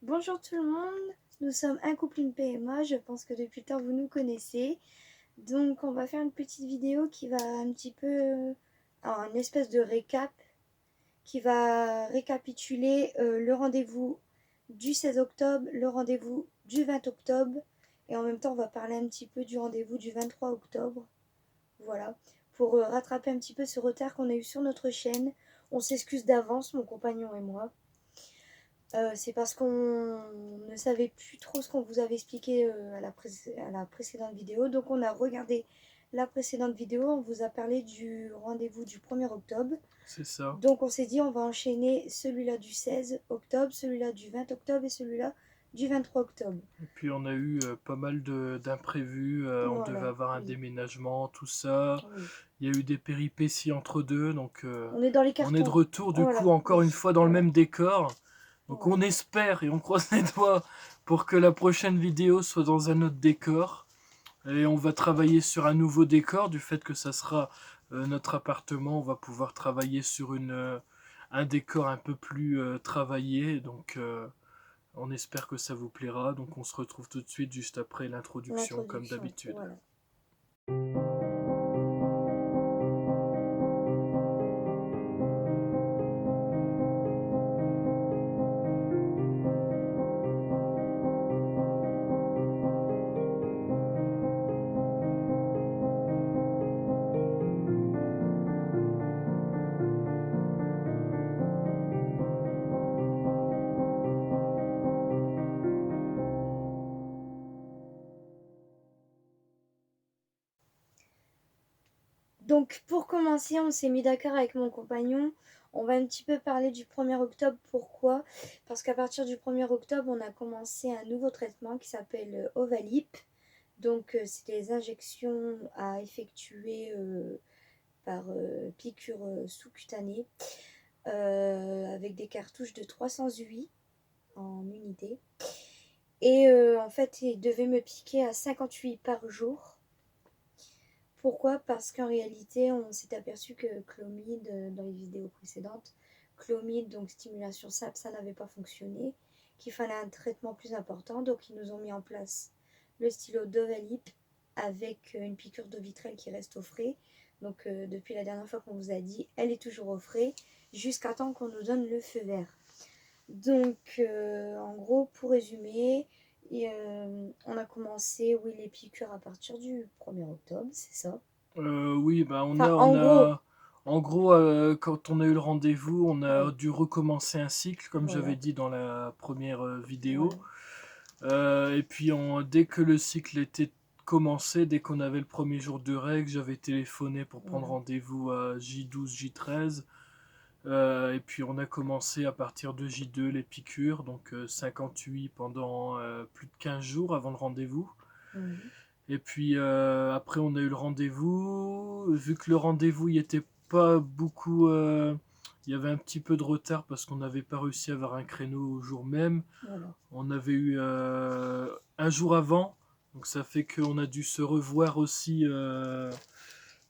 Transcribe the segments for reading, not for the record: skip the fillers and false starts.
Bonjour tout le monde, nous sommes un couple, une PMA, je pense que depuis le temps vous nous connaissez. Donc on va faire une petite vidéo qui va un petit peu, une espèce de récap, qui va récapituler le rendez-vous du 16 octobre, le rendez-vous du 20 octobre, et en même temps on va parler un petit peu du rendez-vous du 23 octobre. Voilà, pour rattraper un petit peu ce retard qu'on a eu sur notre chaîne. On s'excuse d'avance, mon compagnon et moi. C'est parce qu'on ne savait plus trop ce qu'on vous avait expliqué à la précédente vidéo. Donc on a regardé la précédente vidéo, on vous a parlé du rendez-vous du 1er octobre. C'est ça. Donc on s'est dit on va enchaîner celui-là du 16 octobre, celui-là du 20 octobre et celui-là du 23 octobre. Et puis on a eu pas mal d'imprévus. On devait Voilà, avoir un oui, déménagement, tout ça. oui. Il y a eu des péripéties entre deux. Donc On est dans les on est de cartons. retour du coup Voilà, encore une oui, fois dans le voilà, même décor. Donc on voilà. espère et on croise les doigts pour que la prochaine vidéo soit dans un autre décor. Et on va travailler sur un nouveau décor du fait que ça sera notre appartement. On va pouvoir travailler sur un décor un peu plus travaillé. Donc on espère que ça vous plaira, donc on se retrouve tout de suite juste après l'introduction comme L'introduction, d'habitude. voilà. Donc pour commencer, on s'est mis d'accord avec mon compagnon. On va un petit peu parler du 1er octobre. Pourquoi? Parce qu'à partir du 1er octobre, on a commencé un nouveau traitement qui s'appelle Ovalip. Donc c'est des injections à effectuer par piqûre sous-cutanée avec des cartouches de 300 UI en unité. Et en fait, il devait me piquer à 58 par jour. Pourquoi? Parce qu'en réalité, on s'est aperçu que Clomid, dans les vidéos précédentes, Clomid, donc stimulation SAP, ça n'avait pas fonctionné, qu'il fallait un traitement plus important. Donc, ils nous ont mis en place le stylo Dovalip avec une piqûre de vitrelle qui reste au frais. Donc, depuis la dernière fois qu'on vous a dit, elle est toujours au frais, jusqu'à temps qu'on nous donne le feu vert. Donc, en gros, pour résumer, on a commencé, oui, les piqûres à partir du 1er octobre, c'est ça. Oui, bah Enfin, en gros, en gros, quand on a eu le rendez-vous, on a oui, dû recommencer un cycle, comme j'avais voilà, dit dans la première vidéo. voilà. Et puis dès que le cycle était commencé, dès qu'on avait le premier jour de règle, j'avais téléphoné pour prendre Voilà. rendez-vous à J12, J13. Et puis on a commencé à partir de J2 les piqûres, donc 58 pendant plus de 15 jours avant le rendez-vous. Mhm. Et puis après on a eu le rendez-vous. Vu que le rendez-vous il était pas beaucoup, il y avait un petit peu de retard parce qu'on n'avait pas réussi à avoir un créneau au jour même. Voilà. On avait eu un jour avant, donc ça fait qu'on a dû se revoir aussi.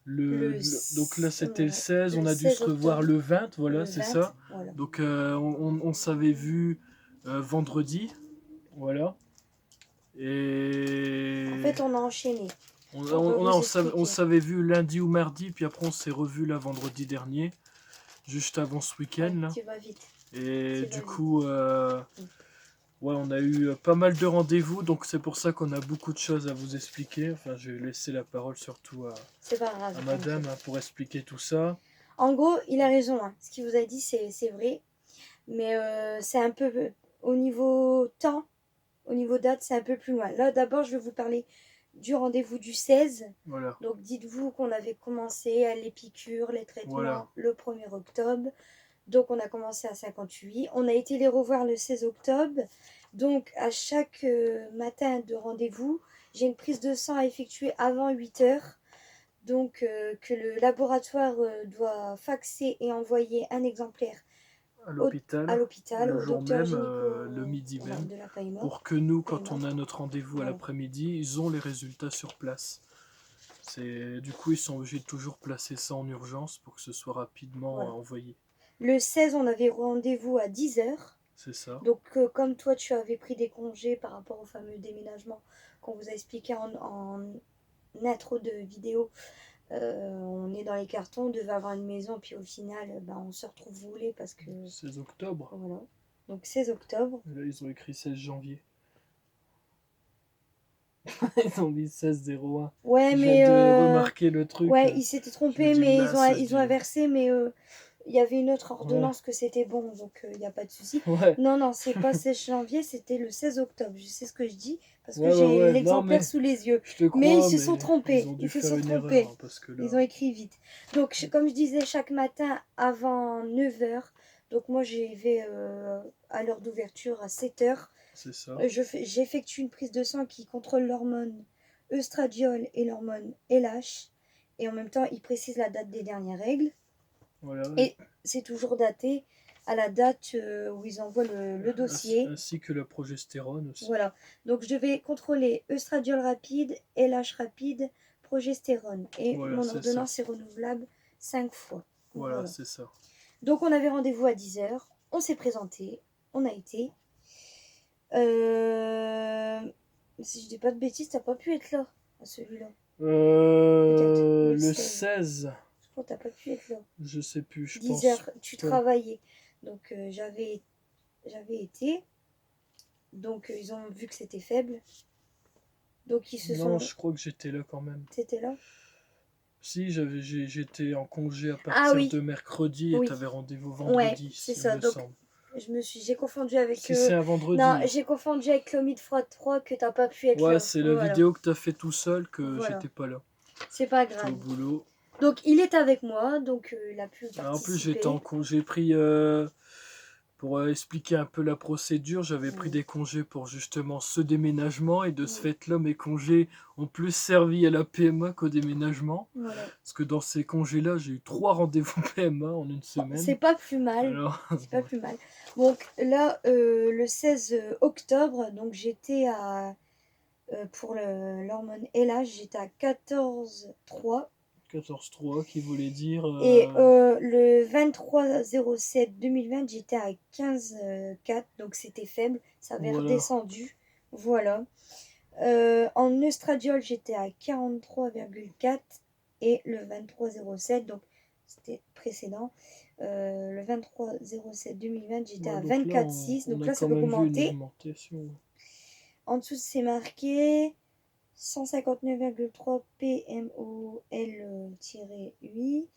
Donc là c'était le 16, on Le a dû 16 se revoir octobre, le 20, voilà, le c'est 20, ça. voilà. Donc on s'avait vu vendredi, voilà. En Et fait, on a enchaîné. on, On va on, vous on expliquer. s'avait vu lundi ou mardi, puis après on s'est revu là vendredi dernier, juste avant ce week-end Ouais, là. tu vas vite. Et Tu vas du vite. coup, Mm. ouais, on a eu pas mal de rendez-vous, donc c'est pour ça qu'on a beaucoup de choses à vous expliquer. Enfin, je vais laisser la parole surtout C'est pas grave, à madame t'inquiète. pour expliquer tout ça. En gros, il a raison, hein. Ce qu'il vous a dit, c'est vrai. Mais c'est un peu au niveau temps, au niveau date, c'est un peu plus loin. Là, d'abord, je vais vous parler du rendez-vous du 16. Voilà, Donc, dites-vous qu'on avait commencé à les piqûres, les voilà. traitements le 1er octobre. Donc, on a commencé à 58. On a été les revoir le 16 octobre. Donc, à chaque matin de rendez-vous, j'ai une prise de sang à effectuer avant 8 heures. Donc, que le laboratoire doit faxer et envoyer un exemplaire À au, à l'hôpital, l'hôpital, le au jour docteur même, gynéco le midi voilà, même, de la PAIMA. pour que nous, quand PAIMA. on a notre rendez-vous à Voilà. l'après-midi, ils ont les résultats sur place. Du coup, ils sont obligés de toujours placer ça en urgence pour que ce soit rapidement Voilà. envoyé. Le 16, on avait rendez-vous à 10 heures. c'est ça. Donc, comme toi, tu avais pris des congés par rapport au fameux déménagement qu'on vous a expliqué en intro de vidéo, on est dans les cartons, on devait avoir une maison, puis au final, on se retrouve roulé parce que. 16 octobre. Voilà. Donc, 16 octobre. Et là, ils ont écrit 16 janvier. Ils ont mis 16-01. Ouais, Je mais. viens de remarquer le truc. Ouais, ils s'étaient Je me trompés, dis, mais mince, je ils ont dis, inversé, mais il y avait une autre ouais, ordonnance que c'était bon, donc il n'y a pas de souci. ouais, Non, non, c'est pas 16 janvier, c'était le 16 octobre. Je sais ce que je dis parce que ouais, j'ai ouais. Non, l'exemplaire mais sous les yeux. je te Mais ils crois, se sont mais ils trompés. ont dû Ils se faire sont une erreur, trompés. hein, parce que Ils là, ont écrit vite. Donc, comme je disais, chaque matin avant 9 heures, donc moi j'y vais à l'heure d'ouverture à 7 heures. c'est ça. J'effectue une prise de sang qui contrôle l'hormone œstradiol et l'hormone LH. Et en même temps, il précise la date des dernières règles. Voilà. Et c'est toujours daté à la date où ils envoient le dossier. Ainsi que la progestérone aussi. Voilà. Donc je vais contrôler œstradiol rapide, LH rapide, progestérone. Et Voilà, mon c'est ça. ordonnance est renouvelable 5 fois. Voilà, c'est ça. Donc on avait rendez-vous à 10 heures. On s'est présenté. On a été. Euh, Si je dis pas de bêtises, t'as pas pu être là, à celui-là. Peut-être Le 16. 16, Je crois que t'as pas pu être là. je sais plus, je 10 pense heures, tu pas. travaillais. Donc j'avais été. Donc ils ont vu que c'était faible. Donc ils se Non, sont. je crois que j'étais là quand même. C'était là? Si, j'étais en congé à Ah partir oui, de mercredi et oui. t'avais rendez-vous Ouais, vendredi, c'est il ça. me Donc semble. j'ai confondu avec. Si c'est un Non, vendredi. j'ai confondu avec Clomid Froid 3 que t'as pas pu être Ouais, là. c'est la Voilà. vidéo que t'as fait tout seul que Voilà. j'étais pas là. C'est pas J'étais au grave. boulot. Donc il est avec moi, donc il a pu Alors, en plus, participer. j'ai pris, pour expliquer un peu la procédure, j'avais pris Oui. des congés pour justement ce déménagement et de ce Oui. fait-là, mes congés ont plus servi à la PMA qu'au déménagement. Voilà. Parce que dans ces congés-là, j'ai eu 3 rendez-vous PMA en une Bon, semaine. c'est pas plus mal. Alors, C'est pas plus mal. Donc là, le 16 octobre, donc j'étais à. Pour l'hormone LH, j'étais à 14,3. 14-3 qui voulait dire. Et le 23/07/2020, j'étais à 15,4. Donc c'était faible. Ça avait Voilà. redescendu. Voilà. En œstradiol, j'étais à 43,4. Et le 23/07, donc c'était précédent. Le 23/07/2020, j'étais Ouais, à donc là, 24,6. on Donc a là, ça quand peut même vu une augmenter. augmentation. En dessous, c'est marqué 159,3 PMOL-8.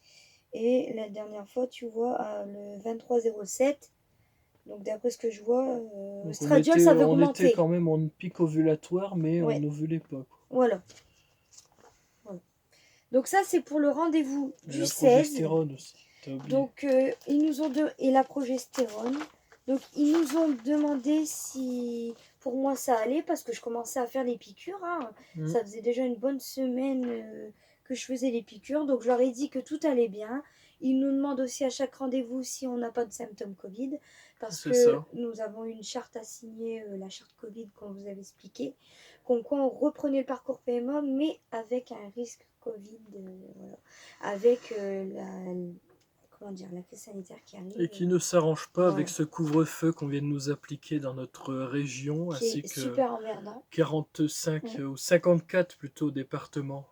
Et la dernière fois, tu vois, le 23/07. Donc d'après ce que je vois, Donc Stradiol, ça veut on était augmenter. quand même en pic ovulatoire, mais on Ouais. n'ovulait pas. Quoi. Voilà. Donc ça, c'est pour le rendez-vous Et du la 16. progestérone aussi, t'as oublié. Donc ils nous ont et la progestérone. Donc ils nous ont demandé si pour moi ça allait parce que je commençais à faire les piqûres. Hein. Ça faisait déjà une bonne semaine que je faisais les piqûres. Donc je leur ai dit que tout allait bien. Ils nous demandent aussi à chaque rendez-vous si on n'a pas de symptômes Covid. Parce C'est que ça. nous avons une charte à signer, la charte Covid qu'on vous avait expliqué. Comme quoi on reprenait le parcours PMA mais avec un risque Covid. Voilà. Avec la crise sanitaire qui arrive. Et qui ne s'arrange pas avec ce couvre-feu qu'on vient de nous appliquer dans notre région, Qui ainsi est que super emmerdant. 45 ou 54 plutôt départements.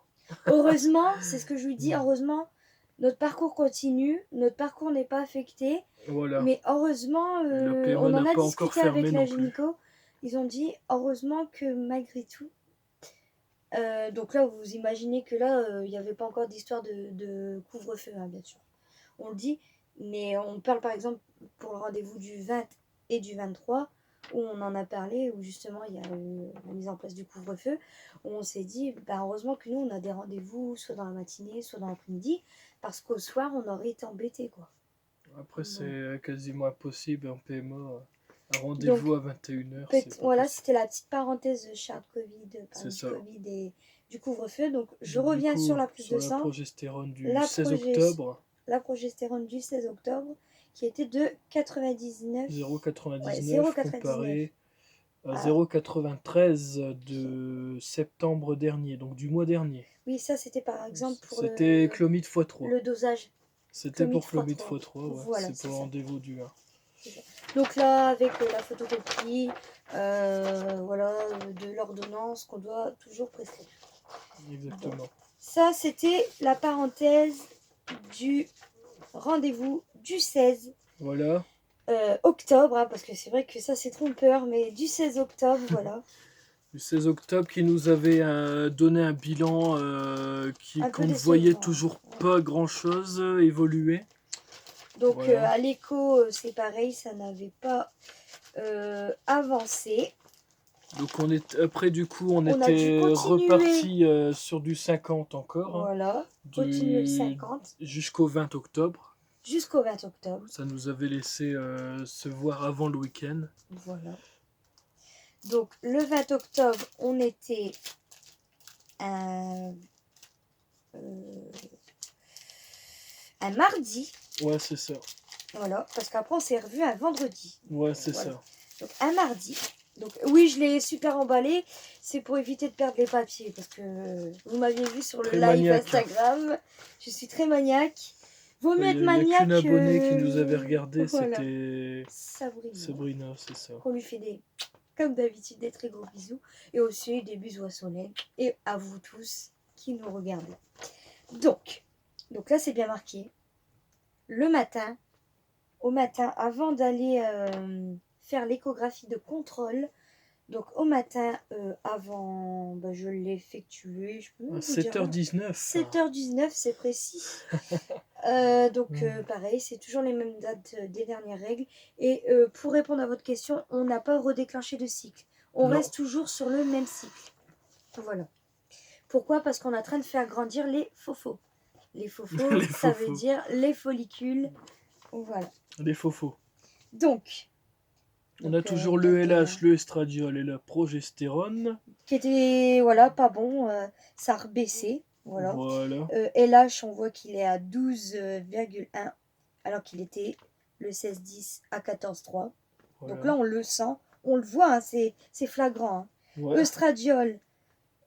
Heureusement, c'est ce que je lui dis, heureusement, notre parcours continue, notre parcours n'est pas affecté. Voilà. Mais heureusement, on en a discuté avec la gynéco. Ils ont dit, heureusement que malgré tout, donc là, vous imaginez que là, il n'y avait pas encore d'histoire de couvre-feu, hein, bien sûr. On le dit, mais on parle par exemple pour le rendez-vous du 20 et du 23, où on en a parlé, où justement il y a eu la mise en place du couvre-feu, où on s'est dit, heureusement que nous, on a des rendez-vous soit dans la matinée, soit dans l'après-midi, parce qu'au soir, on aurait été embêtés, quoi. Après, c'est quasiment impossible en PMA. Un rendez-vous à 21h. Voilà, c'était la petite parenthèse charte Covid, C'est Covid et du couvre-feu. Donc, je Donc, reviens du coup, sur la prise de la sang. progestérone du 16 octobre. La progestérone du 16 octobre, qui était de 99. 0,99 comparé à 0,93 de septembre dernier, donc du mois dernier. Oui, ça c'était par exemple pour c'était Clomid x3. Le dosage. C'était pour Clomid x3, Voilà, c'est pour le rendez-vous du 1. Donc là, avec la photocopie, voilà, de l'ordonnance qu'on doit toujours prescrire. Exactement. Ça, c'était la parenthèse du rendez-vous du 16 Voilà. octobre, hein, parce que c'est vrai que ça c'est trompeur, mais du 16 octobre, voilà. Du 16 octobre qui nous avait donné un bilan Un peu qu'on ne voyait décevant. toujours Ouais. pas grand-chose évoluer. Donc Voilà. à l'écho, c'est pareil, ça n'avait pas avancé. Donc après du coup on On a dû était continuer. reparti sur du 50 encore, hein, Voilà, continuer le 50 jusqu'au 20 octobre. jusqu'au 20 octobre. Ça nous avait laissé se voir avant le week-end. Voilà. Donc le 20 octobre, on était un mardi. Ouais, c'est ça. Voilà, parce qu'après on s'est revu un vendredi. Ouais, c'est Voilà. ça. Donc un mardi. Donc oui, je l'ai super emballé. C'est pour éviter de perdre les papiers. Parce que vous m'aviez vu sur le Très live maniaque, hein. Instagram. Je suis très maniaque. Vaut mieux être Il n'y a maniaque. qu'une abonnée qui nous avait regardé, voilà. c'était Sabrina. Sabrina, c'est ça. On lui fait des, comme d'habitude, des très gros bisous. Et aussi des bisous à Soleil. Et à vous tous qui nous regardez. Donc là c'est bien marqué. Le matin, au matin, avant d'aller faire l'échographie de contrôle, donc au matin, avant, je l'ai effectué, je peux même vous dire, 7h19. 7h19, c'est précis. Donc pareil, c'est toujours les mêmes dates des dernières règles. Et pour répondre à votre question, on n'a pas redéclenché de cycle. On Non. reste toujours sur le même cycle. Voilà. Pourquoi? Parce qu'on est en train de faire grandir les faux-faux. Les faux-faux, Les ça faux-faux. veut dire les follicules. Voilà. Les faux-faux. Donc, On a toujours le LH, le estradiol et la progestérone. qui était, voilà, pas bon. Ça a rebaissé. Voilà. Voilà. LH, on voit qu'il est à 12,1 alors qu'il était le 16-10 à 14,3. Voilà. Donc là, on le sent. On le voit, hein, c'est flagrant. Hein. Ouais. Estradiol,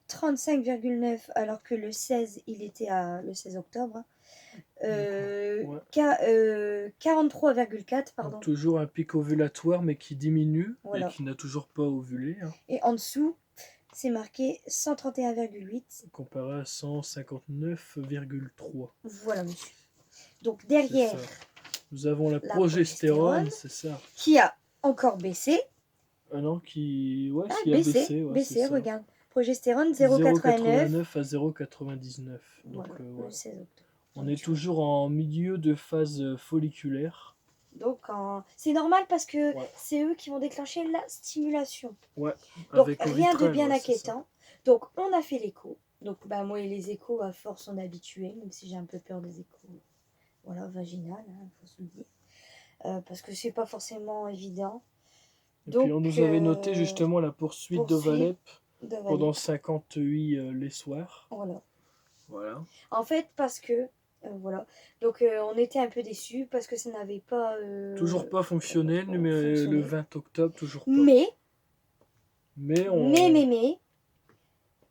35,9 alors que le 16, il était à le 16 octobre. Hein. Ouais. 43,4 pardon. Donc, toujours un pic ovulatoire mais qui diminue Voilà. et qui n'a toujours pas ovulé. Hein. Et en dessous, c'est marqué 131,8. Comparé à 159,3. Voilà, monsieur. Donc derrière, nous avons la progestérone, c'est ça. Qui a encore baissé. Ah non, qui a baissé. Ouais, baissé, regarde. Progestérone 0,89 à 0,99. Donc voilà, le 16 octobre. On est toujours en milieu de phase folliculaire. Donc c'est normal parce que c'est eux qui vont déclencher la stimulation. Ouais. Donc avec rien de bien inquiétant. Donc on a fait l'écho. Donc moi et les échos à force on est habitués, même si j'ai un peu peur des échos. Voilà, vaginal, hein, faut se le dire. Parce que c'est pas forcément évident. Et donc, puis on nous avait noté justement la poursuite d'Ovalep pendant 58 les soirs. Voilà. En fait, parce que voilà. Donc on était un peu déçus parce que ça n'avait pas toujours pas fonctionné, le 20 octobre, toujours pas. Mais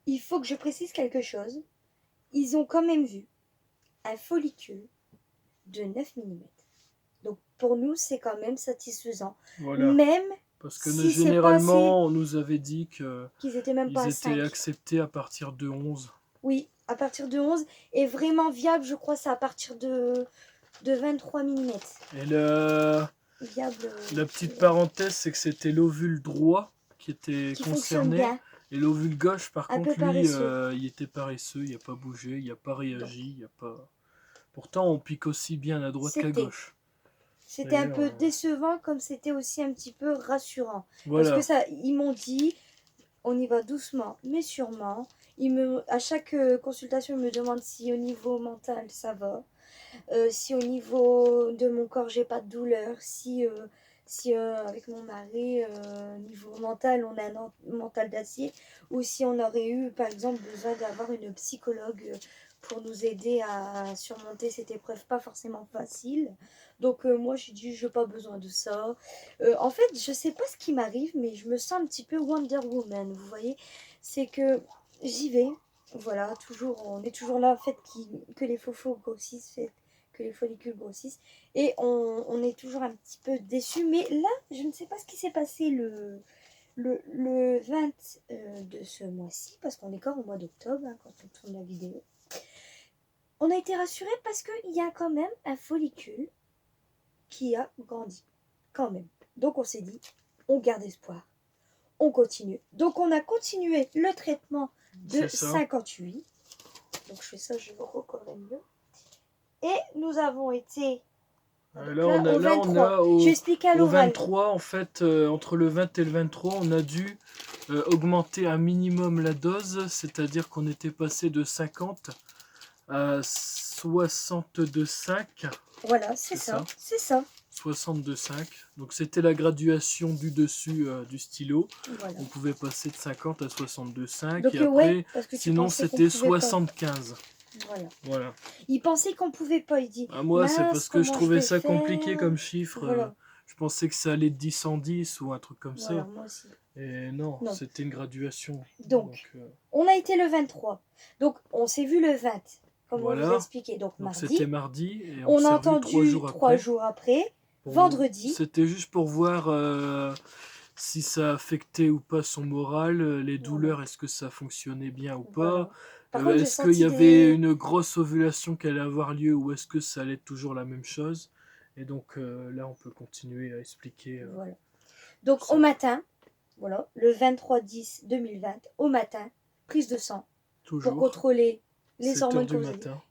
il faut que je précise quelque chose. Ils ont quand même vu un follicule de 9 mm. Donc pour nous, c'est quand même satisfaisant. Voilà. Même parce que généralement, on nous avait dit qu'ils étaient même pas étaient acceptés à partir de 11. Oui, à partir de 11. Et vraiment viable, je crois, c'est à partir de 23 mm. Et la petite parenthèse, c'est que c'était l'ovule droit qui était concerné. Et l'ovule gauche, par contre, lui, il était paresseux, il n'a pas bougé, il n'a pas réagi, il a pas... Pourtant, on pique aussi bien à droite qu'à gauche. C'était un peu décevant, comme c'était aussi un petit peu rassurant. Voilà. Parce que ils m'ont dit, on y va doucement, mais sûrement. À chaque consultation, ils me demandent si au niveau mental, ça va. Si au niveau de mon corps, j'ai pas de douleur. Si avec mon mari, niveau mental, on a un mental d'acier. Ou si on aurait eu, par exemple, besoin d'avoir une psychologue pour nous aider à surmonter cette épreuve pas forcément facile. Donc moi, j'ai dit, je n'ai pas besoin de ça. En fait, je sais pas ce qui m'arrive, mais je me sens un petit peu Wonder Woman, vous voyez. C'est que j'y vais. Voilà, toujours, on est toujours là, faites que les faux grossissent, que les follicules grossissent. Et on est toujours un petit peu déçus. Mais là, je ne sais pas ce qui s'est passé le 20 de ce mois-ci, parce qu'on est encore au mois d'octobre hein, quand on tourne la vidéo. On a été rassurés parce qu'il y a quand même un follicule qui a grandi. Quand même. Donc on s'est dit, on garde espoir. On continue. Donc on a continué le traitement de 58. Donc je fais ça, je vous recolle mieux. Et nous avons été... Là, on a au 23, en fait, entre le 20 et le 23, on a dû augmenter un minimum la dose, c'est-à-dire qu'on était passé de 50 à 62,5. Voilà, c'est ça. 62,5. Donc c'était la graduation du dessus du stylo. Voilà. On pouvait passer de 50 à 62,5. Donc, et après, sinon c'était 75. Voilà. Il pensait qu'on pouvait pas, il dit. Moi, c'est parce que je trouvais ça compliqué comme chiffre. Je pensais que ça allait de 10 en 10 ou un truc comme ça. Moi aussi. Et non. C'était une graduation. Donc on a été le 23. Donc, on s'est vu le 20, comme on vous a expliqué. Donc mardi. C'était mardi. Et on a entendu 3 jours après. Vendredi. C'était juste pour voir si ça affectait ou pas son moral, les douleurs, est-ce que ça fonctionnait bien ou pas. Est-ce qu'il y avait une grosse ovulation qui allait avoir lieu ou est-ce que ça allait être toujours la même chose. Et donc là, on peut continuer à expliquer. Voilà. Donc au matin, voilà, le 23/10/2020, au matin, prise de sang toujours, pour contrôler les hormones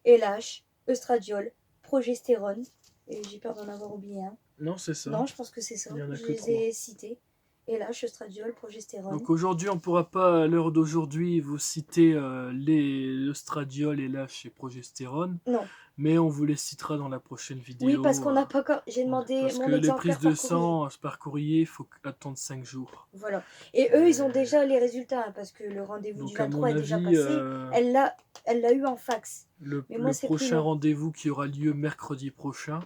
LH, œstradiol, progestérone. Et j'ai peur d'en avoir oublié un. Non, c'est ça. Non, je pense que c'est ça. Je les ai cités. LH, œstradiol, progestérone. Donc aujourd'hui, on ne pourra pas, à l'heure d'aujourd'hui, vous citer l'œstradiol, LH et progestérone. Non. Mais on vous les citera dans la prochaine vidéo. Oui, parce qu'on n'a pas encore... J'ai demandé parce mon que les prises de sang par courrier, il faut attendre 5 jours. Voilà. Et eux, ils ont déjà les résultats, hein, parce que le rendez-vous du 23 est déjà passé. Elle l'a eu en fax. Le prochain rendez-vous qui aura lieu mercredi prochain.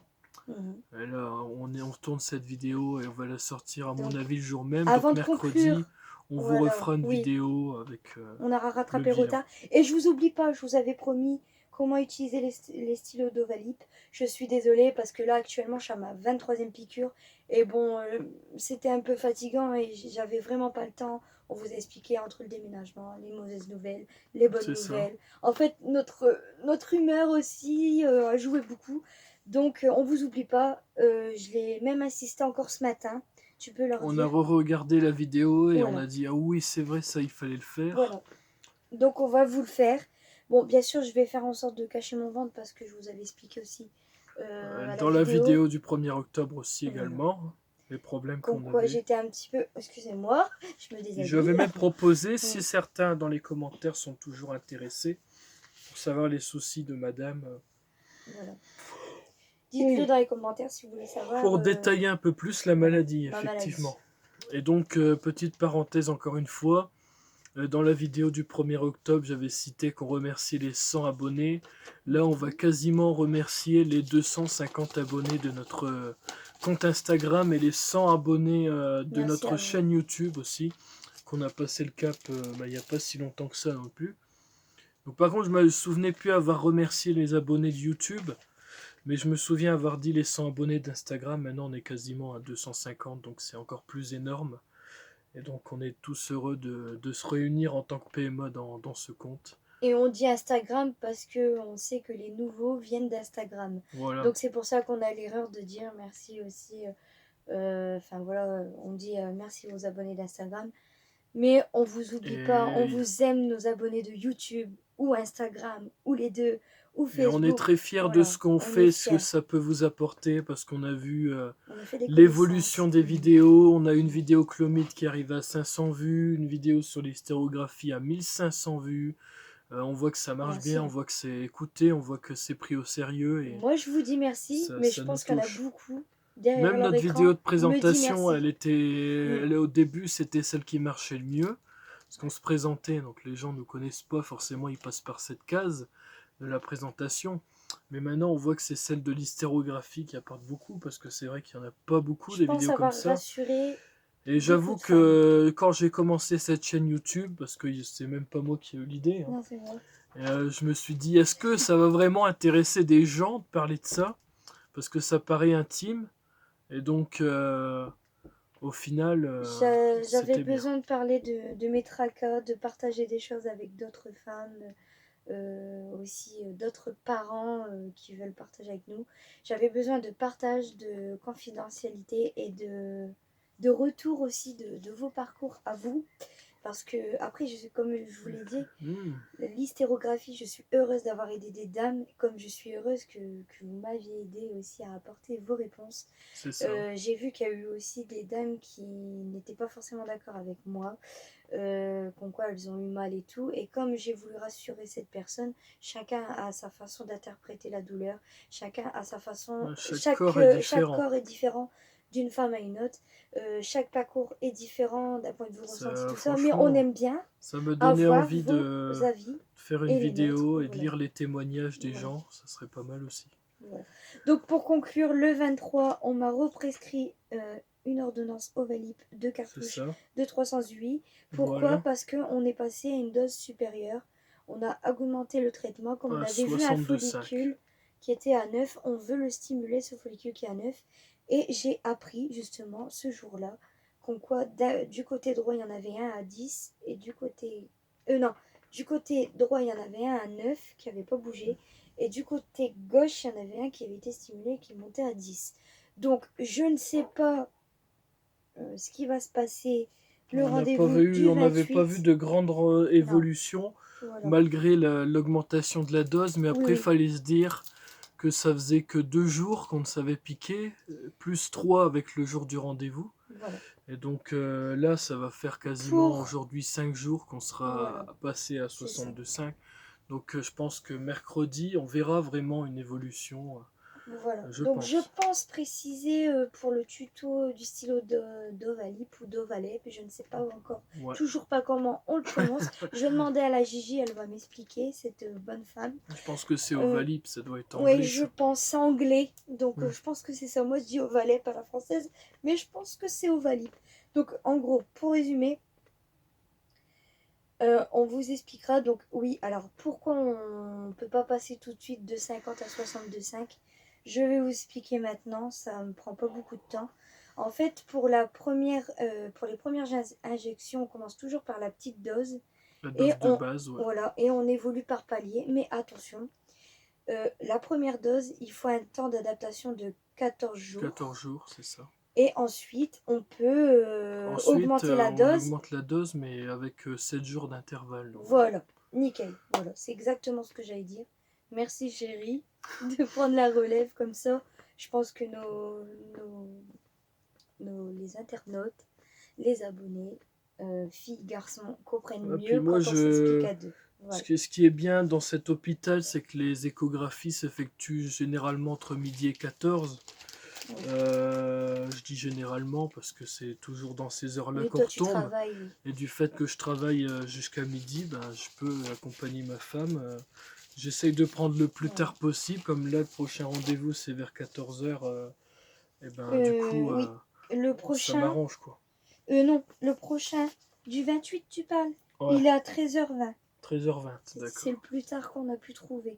Là, on tourne cette vidéo et on va la sortir, à mon avis, le jour même. Avant donc mercredi, on vous refera une vidéo avec... on aura rattrapé le retard. Et je vous oublie pas, je vous avais promis comment utiliser les stylos d'Ovalip. Je suis désolée parce que là, actuellement, je suis à ma 23e piqûre. Et bon, c'était un peu fatigant et j'avais vraiment pas le temps. On vous a expliqué entre le déménagement, les mauvaises nouvelles, les bonnes nouvelles. En fait, notre humeur aussi a joué beaucoup. Donc, on vous oublie pas. Je l'ai même assisté encore ce matin. Tu peux leur dire. On a re-regardé la vidéo et on a dit, ah oui, c'est vrai, ça, il fallait le faire. Voilà. Donc, on va vous le faire. Bon, bien sûr, je vais faire en sorte de cacher mon ventre parce que je vous avais expliqué aussi. Dans la vidéo du 1er octobre aussi également. Les problèmes qu'on avait. J'étais un petit peu... Excusez-moi, je me déshabille. Je vais même proposer, si certains dans les commentaires sont toujours intéressés, pour savoir les soucis de madame. Voilà. Dites-le dans les commentaires si vous voulez savoir. Pour détailler un peu plus la maladie, effectivement. Et donc, petite parenthèse encore une fois, dans la vidéo du 1er octobre, j'avais cité qu'on remerciait les 100 abonnés. Là, on va quasiment remercier les 250 abonnés de notre compte Instagram et les 100 abonnés de notre chaîne YouTube aussi, qu'on a passé le cap il n'y a pas si longtemps que ça non plus. Donc, par contre, je me souvenais plus avoir remercié les abonnés de YouTube, mais je me souviens avoir dit les 100 abonnés d'Instagram. Maintenant, on est quasiment à 250, donc c'est encore plus énorme. Et donc, on est tous heureux de se réunir en tant que PMA dans ce compte. Et on dit Instagram parce qu'on sait que les nouveaux viennent d'Instagram. Voilà. Donc, c'est pour ça qu'on a l'erreur de dire merci aussi. Enfin, voilà, on dit merci aux abonnés d'Instagram. Mais on vous oublie pas, on vous aime, nos abonnés de YouTube ou Instagram, ou les deux, ou Facebook. Et on est très fiers de ce qu'on fait, ce que ça peut vous apporter, parce qu'on a vu l'évolution des vidéos. On a une vidéo Clomid qui arrive à 500 vues, une vidéo sur l'hystérographie à 1500 vues. On voit que ça marche bien, on voit que c'est écouté, on voit que c'est pris au sérieux. Et moi, je vous dis merci, mais je pense qu'il y en a beaucoup. Même notre vidéo de présentation, elle au début, c'était celle qui marchait le mieux. Parce qu'on se présentait, donc les gens ne nous connaissent pas, forcément ils passent par cette case de la présentation. Mais maintenant on voit que c'est celle de l'hystérographie qui apporte beaucoup, parce que c'est vrai qu'il n'y en a pas beaucoup des vidéos comme ça. Et j'avoue que quand j'ai commencé cette chaîne YouTube, parce que c'est même pas moi qui ai eu l'idée, Je me suis dit, est-ce que ça va vraiment intéresser des gens de parler de ça? Parce que ça paraît intime. Et donc, au final, J'avais c'était bien. besoin de parler de mes tracas, de partager des choses avec d'autres femmes, aussi d'autres parents qui veulent partager avec nous. J'avais besoin de partage, de confidentialité et de retour aussi de vos parcours à vous. Parce que, après, comme je vous l'ai dit, Hmm, l'hystérographie, je suis heureuse d'avoir aidé des dames, comme je suis heureuse que vous m'aviez aidé aussi à apporter vos réponses. c'est ça. J'ai vu qu'il y a eu aussi des dames qui n'étaient pas forcément d'accord avec moi, comme quoi elles ont eu mal et tout. Et comme j'ai voulu rassurer cette personne, chacun a sa façon d'interpréter la douleur, chacun a sa façon, Chaque corps est chaque différent. corps est différent d'une femme à une autre, chaque parcours est différent d'un point de vue ressenti, Ça, tout ça, mais on franchement, aime bien ça me donnait avoir envie vos de avis faire une et les nôtres. vidéo et de Voilà. lire les témoignages des Voilà. gens. Ça serait pas mal aussi. Voilà. Donc pour conclure, le 23, on m'a represcrit une ordonnance Ovalip de C'est cartouches ça. de 308. Pourquoi? Voilà. Parce qu'on est passé à une dose supérieure. On a augmenté le traitement. Comme on À avait vu un 62,5. follicule qui était à 9, on veut le stimuler, ce follicule qui est à 9. Et j'ai appris justement ce jour-là qu'on quoi du côté droit, il y en avait un à 10 et du côté... non, du côté droit, il y en avait un à 9 qui n'avait pas bougé. Et du côté gauche, il y en avait un qui avait été stimulé et qui montait à 10. Donc, je ne sais pas ce qui va se passer. Le rendez-vous du On n'avait pas vu 28. de grande Non, évolution voilà. malgré l'augmentation de la dose, mais Oui, après il oui, fallait se dire que ça faisait que 2 jours qu'on ne savait piquer, plus 3 avec le jour du rendez-vous. voilà. Et donc là, ça va faire quasiment Pour... aujourd'hui 5 jours qu'on sera Voilà, passé à c'est ça. 62,5. Donc je pense que mercredi, on verra vraiment une évolution, Voilà. je Donc, je pense. pense préciser pour le tuto du stylo d'Ovalip ou d'Ovalep, je ne sais pas encore, Ouais. toujours pas comment on le prononce. Je vais demander à la Gigi, elle va m'expliquer, cette bonne femme. Je pense que c'est Euh, Ovalip, ça doit être Oui, anglais je ça. pense anglais. Donc, Hmm. je pense que c'est ça. Moi, je dis Ovalep à la française, mais je pense que c'est Ovalip. Donc, en gros, pour résumer, on vous expliquera. Donc, oui, alors pourquoi on ne peut pas passer tout de suite de 50 à 62,5? Je vais vous expliquer maintenant. Ça ne me prend pas beaucoup de temps. En fait, pour les premières injections, on commence toujours par la petite dose La et dose de base, ouais. voilà, et on évolue par palier. Mais attention, la première dose, il faut un temps d'adaptation de 14 14 jours. jours, c'est ça. Et ensuite, on peut Ensuite, augmenter la on dose. augmente la dose, mais avec 7 jours d'intervalle. Voilà, nickel. Voilà, c'est exactement ce que j'allais dire. Merci chérie de prendre la relève comme ça. Je pense que les internautes, les abonnés, filles, garçons, comprennent Et puis mieux moi, quand on s'explique à deux. Voilà. ce qui est bien dans cet hôpital, c'est que les échographies s'effectuent généralement entre midi et 14. Oui. Je dis généralement parce que c'est toujours dans ces heures-là Oui, qu'on toi tu retombe. travailles, oui. Et du fait que je travaille jusqu'à midi, ben, je peux accompagner ma femme. J'essaye de prendre le plus Voilà. tard possible. Comme là, le prochain rendez-vous, c'est vers 14h. Et ben, du coup, Oui, le ça prochain, m'arrange, quoi. non, le prochain du 28 tu parles. Ouais, Il est à 13h20. 13h20, C'est le d'accord. plus tard qu'on a pu trouver.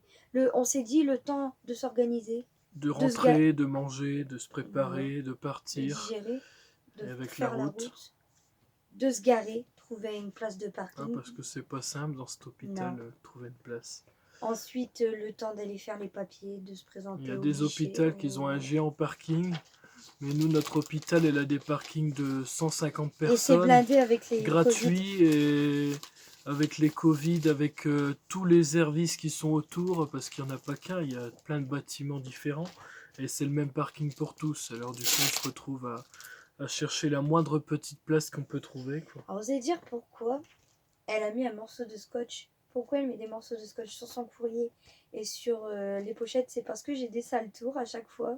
On s'est dit le temps de s'organiser, De de se ga- rentrer, de manger, de se voilà, préparer, de de partir. digérer, Et de avec la faire la route. route, de se garer, trouver une place de Ah, parking. parce que c'est pas simple dans cet hôpital Non. de trouver une place. Ensuite, le temps d'aller faire les papiers, de se Il y présenter a au des guichet. hôpitaux qui ont un géant parking. Mais nous, notre hôpital, elle a des parkings de 150 Et c'est personnes, blindé avec les Covid. gratuits, et avec les Covid, avec tous les services qui sont autour, parce qu'il n'y en a pas qu'un, il y a plein de bâtiments différents, et c'est le même parking pour tous. Alors du coup, on se retrouve à chercher la moindre petite place qu'on peut trouver, quoi. Alors, vous allez dire pourquoi elle a mis un morceau de scotch. Pourquoi elle met des morceaux de scotch sur son courrier et sur les pochettes? C'est parce que j'ai des sales tours à chaque fois.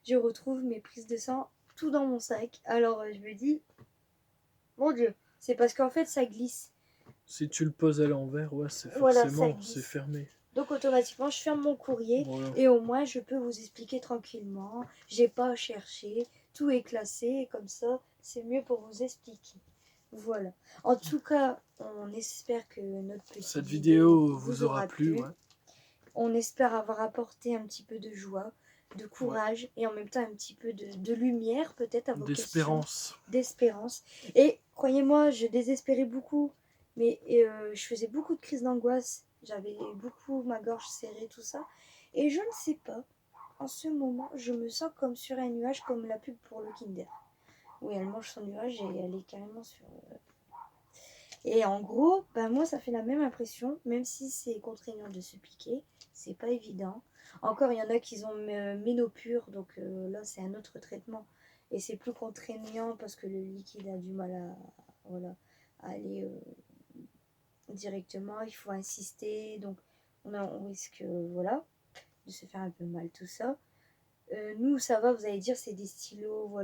Je retrouve mes prises de sang tout dans mon sac. Alors je me dis, mon Dieu, c'est parce qu'en fait ça glisse. Si tu le poses à l'envers, ouais, c'est Voilà, ça forcément, c'est glisse. fermé. Donc automatiquement, je ferme mon courrier Voilà. et au moins je peux vous expliquer tranquillement. J'ai pas à chercher, tout est classé et comme ça, c'est mieux pour vous expliquer. Voilà. En tout cas, on espère que notre petite Cette vidéo vous aura plu. Ouais. On espère avoir apporté un petit peu de joie, de courage et en même temps un petit peu de lumière peut-être à vos questions. D'espérance. Et croyez-moi, je désespérais beaucoup, mais je faisais beaucoup de crises d'angoisse. J'avais beaucoup ma gorge serrée, tout ça. Et je ne sais pas, en ce moment, je me sens comme sur un nuage, comme la pub pour le Kinder. Oui, elle mange son nuage et elle est carrément sur... Et en gros, moi ça fait la même impression, même si c'est contraignant de se piquer, c'est pas évident. Encore, il y en a qui ont Ménopure, donc là c'est un autre traitement. Et c'est plus contraignant parce que le liquide a du mal à aller directement, il faut insister, donc on risque de se faire un peu mal tout ça. Nous ça va, vous allez dire c'est des stylos,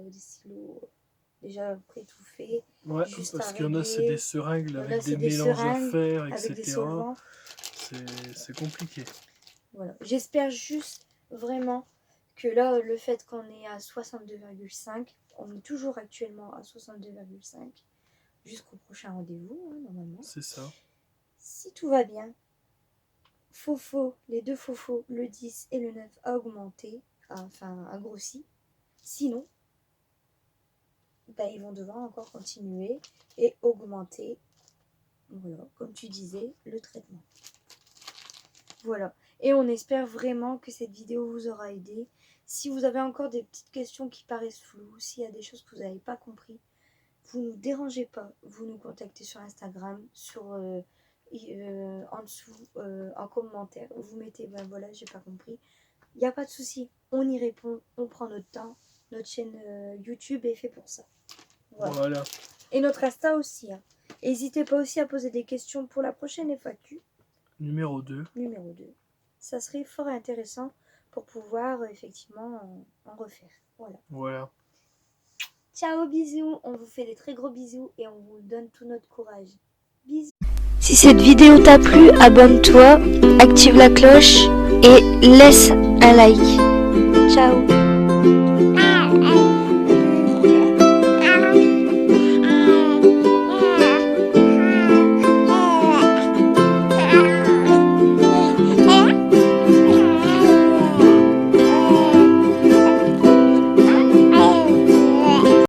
des stylos déjà préétouffés. Ouais, parce qu'il y en a c'est des seringues avec des mélanges à faire, etc. C'est compliqué. Voilà. J'espère juste vraiment que là, le fait qu'on est à 62,5, on est toujours actuellement à 62,5 jusqu'au prochain rendez-vous, normalement. C'est ça. Si tout va bien, les deux fofos, le 10 et le 9, a augmenté, a grossi. Sinon, ils vont devoir encore continuer et augmenter, voilà, comme tu disais, le traitement. Voilà. Et on espère vraiment que cette vidéo vous aura aidé. Si vous avez encore des petites questions qui paraissent floues, s'il y a des choses que vous n'avez pas compris, vous ne nous dérangez pas. Vous nous contactez sur Instagram, en dessous, en commentaire. Vous mettez, voilà, j'ai pas compris. Il n'y a pas de souci. On y répond, on prend notre temps. Notre chaîne YouTube est faite pour ça. Voilà. Et notre Insta aussi. N'hésitez pas aussi à poser des questions pour la prochaine FAQ. Numéro 2. Ça serait fort intéressant pour pouvoir effectivement en refaire. Voilà. Ciao, bisous. On vous fait des très gros bisous et on vous donne tout notre courage. Bisous. Si cette vidéo t'a plu, abonne-toi, active la cloche et laisse un like. Ciao.